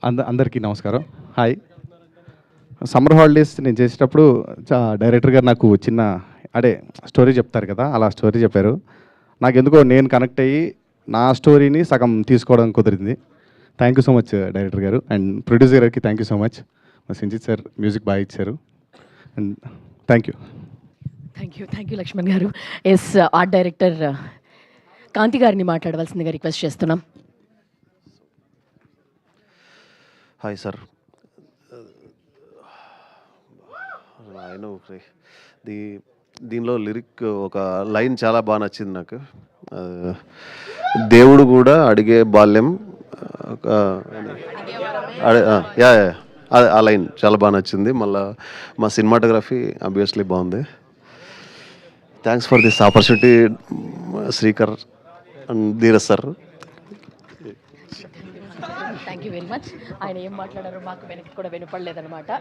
అందరికీ నమస్కారం. Hi. Summer holidays నేను చేసేటప్పుడు డైరెక్టర్ గారు నాకు చిన్న అదే స్టోరీ చెప్తారు కదా, అలా స్టోరీ చెప్పారు. నాకెందుకో నేను కనెక్ట్ అయ్యి నా స్టోరీని సగం తీసుకోవడం కుదిరింది. Thank you so much director గారు. అండ్ ప్రొడ్యూసర్ గారికి థ్యాంక్ యూ సో మచ్. మా సంజిత్ సార్ మ్యూజిక్ బాగా ఇచ్చారు. And thank you. Thank you Lakshman గారు. ఎస్, ఆర్ట్ డైరెక్టర్ కాంతి గారిని మాట్లాడవలసిందిగా రిక్వెస్ట్ చేస్తున్నాం. Hi sir. ఆయన దీనిలో లిరిక్ ఒక లైన్ చాలా బాగా నచ్చింది నాకు. దేవుడు కూడా అడిగే బాల్యం, యా ఆ లైన్ చాలా బాగా నచ్చింది. మళ్ళీ మా సినిమాటోగ్రఫీ అబ్వియస్లీ బాగుంది. Thanks for this opportunity Srikar and Dheeraj sir. Thank you very much. ఆయన ఏం మాట్లాడారో మాకు వెనక్కి కూడా వినపడలేదన్నమాట.